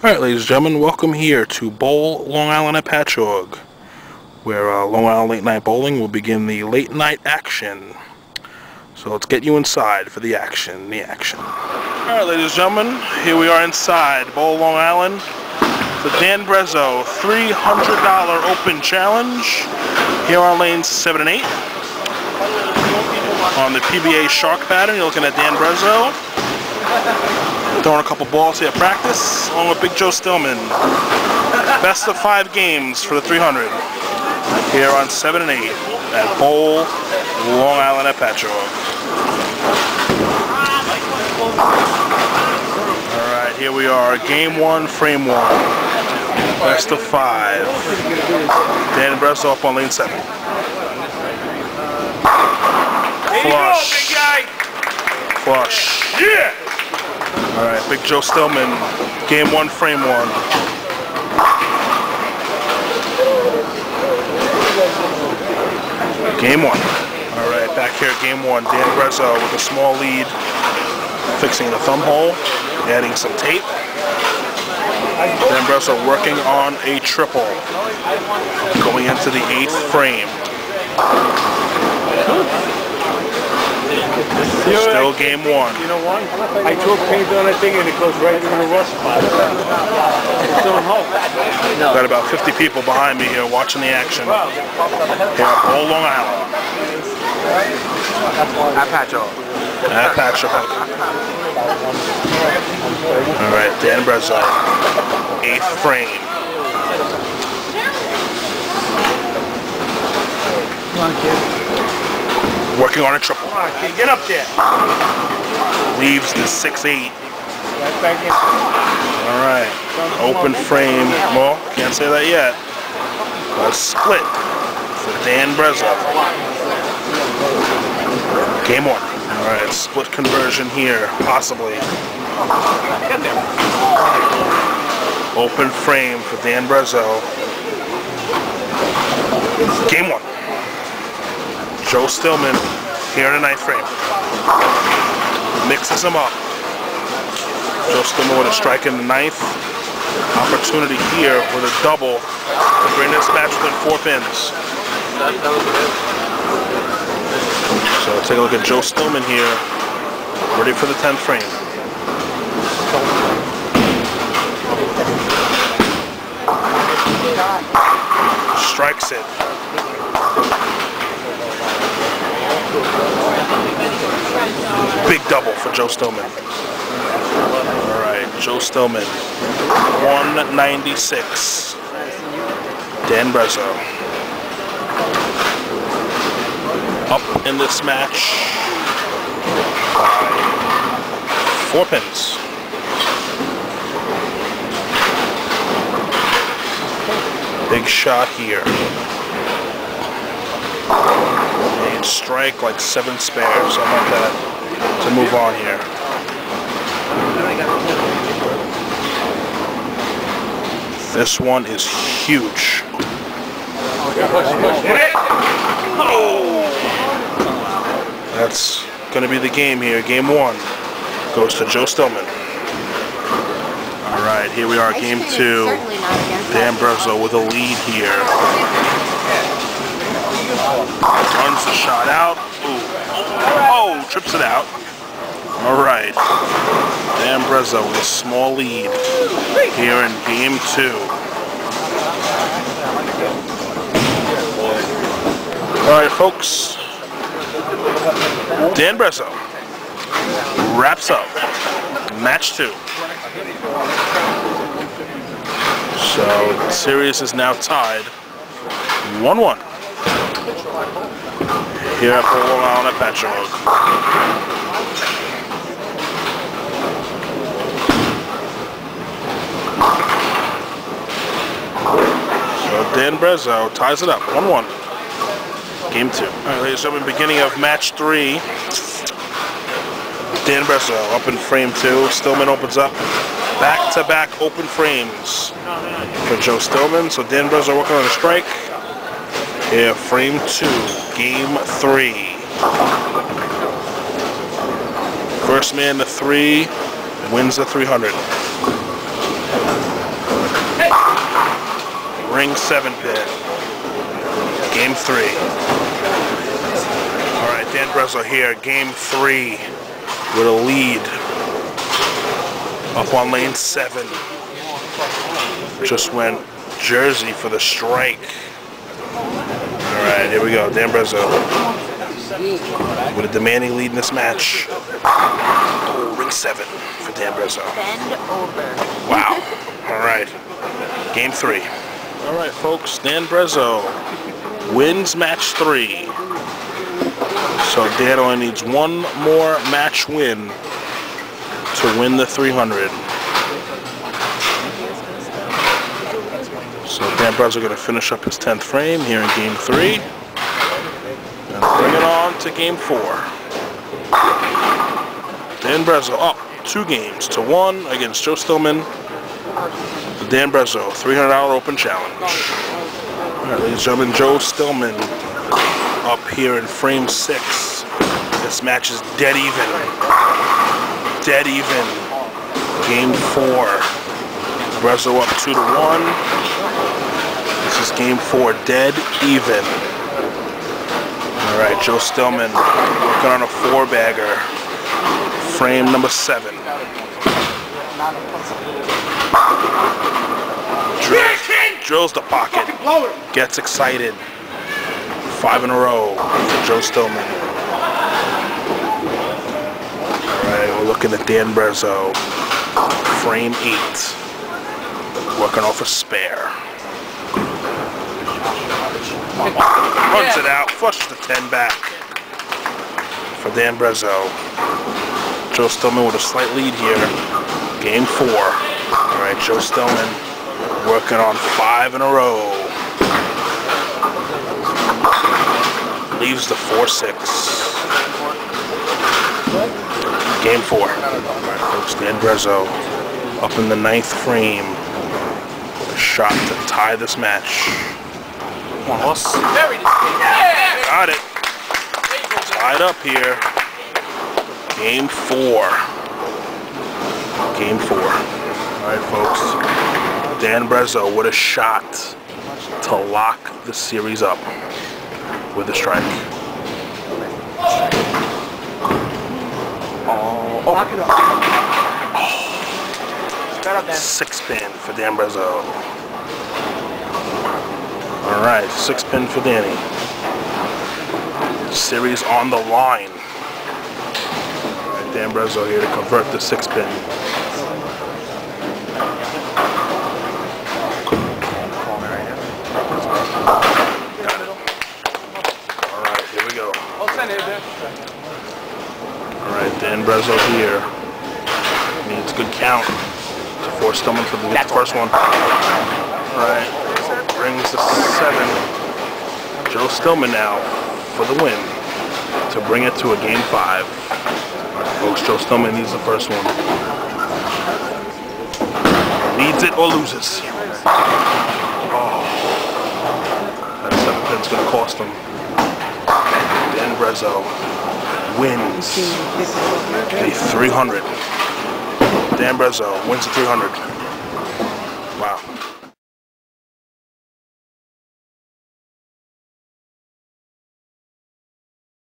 Alright, ladies and gentlemen, welcome here to Bowl, Long Island at Patchogue, where Long Island Late Night Bowling will begin the late night action. So let's get you inside for the action, Alright, ladies and gentlemen, here we are inside Bowl, Long Island. The Dan Brezo $300 Open Challenge here on lanes 7 and 8. On the PBA Shark pattern, you're looking at Dan Brezo. Throwing a couple balls here at practice, along with Big Joe Stillman. Best of 5 games for the 300 here on 7 and 8 at Bowl, Long Island at Patchogue. Alright, here we are, game 1, frame 1. Best of 5. Dan Brezo up on lane 7. Flush. Flush. Yeah! Alright, Big Joe Stillman, game 1, frame 1. Game 1. Alright, back here at game 1, Dan Brezo with a small lead, fixing the thumb hole, adding some tape. Dan Brezo working on a triple, going into the 8th frame. Still game 1. You know what? I threw paint on that thing and it goes right through the rust spot. Don't hope. Got about 50 people behind me here watching the action here at Bowl, Long Island. At Patchogue. At Patchogue. Alright, Dan Brezo, 8th frame. Come on, kid. Working on a triple. Come on, kid. Get up there. Leaves the 6-8. Right back in. Alright. Open frame. Well, can't say that yet. A split for Dan Brezo. Game 1. Alright, split conversion here, possibly. Open frame for Dan Brezo. Game 1. Joe Stillman here in the 9th frame. Mixes them up. Joe Stillman with a strike in the 9th. Opportunity here with a double to bring this match within 4 pins. So take a look at Joe Stillman here, ready for the 10th frame. Strikes it. Big double for Joe Stillman. Alright, Joe Stillman. 196. Dan Brezo. Up in this match by 4 pins. Big shot here. And strike like 7 spares, something like that, to move on here. This one is huge. Oh! That's going to be the game here. Game 1 goes to Joe Stillman. Alright, here we are, game 2. Dan Brezo with a lead here. Runs the shot out. Ooh. Oh, trips it out. Alright. Dan Brezo with a small lead here in game 2. Alright, folks. Dan Brezo wraps up match 2. So the series is now tied 1-1 here at Bowl, Long Island at Patchogue. So Dan Brezo ties it up 1-1. Game 2. Alright, ladies and gentlemen, beginning of match 3. Dan Brezo up in frame 2. Stillman opens up. Back-to-back open frames for Joe Stillman. So Dan Brezo working on a strike. Here, frame 2, game 3. First man to 3 wins the 300. Ring 7 pin. Game 3. Alright, Dan Brezo here. Game 3 with a lead. Up on lane 7. Just went Jersey for the strike. Alright, here we go. Dan Brezo with a demanding lead in this match. Oh, ring 7 for Dan Brezo. Bend over. Wow. Alright. Game 3. Alright, folks. Dan Brezo wins match 3. So Dan only needs one more match win to win the 300. So Dan Brezo going to finish up his 10th frame here in Game 3. And bring it on to Game 4. Dan Brezo up 2 games to 1 against Joe Stillman. The Dan Brezo $300 Open Challenge. Alright, ladies and gentlemen, Joe Stillman up here in frame 6. This match is dead even. Dead even. Game 4. Brezo up 2-1. This is Game 4, dead even. Alright, Joe Stillman working on a 4-bagger. Frame number 7. Drills the pocket. Gets excited. 5 in a row for Joe Stillman. Alright, we're looking at Dan Brezo. Frame 8. Working off a spare. Runs it out, flushes the 10 back for Dan Brezo. Joe Stillman with a slight lead here. Game 4. Alright, Joe Stillman working on 5 in a row. Leaves the 4-6. Game 4. Alright, folks, Dan Brezo up in the 9th frame. A shot to tie this match. Come on, Huss. Got it. Tied up here. Game 4. Game 4. Alright, folks. Dan Brezo with a shot to lock the series up with a strike. Oh. 6 pin for Dan Brezo. Alright, 6 pin for Danny. Series on the line. Alright, Dan Brezo here to convert the 6 pin. Got it. Alright, here we go. Alright, Dan Brezo here. Needs good count to force Stillman for the first one. Alright. Brings the 7. Joe Stillman now for the win to bring it to a Game 5. Alright, folks, Joe Stillman needs the first one. Needs it or loses. Oh, that 7 pin's going to cost him. Dan Brezo wins the 300. Dan Brezo wins the 300. Wow.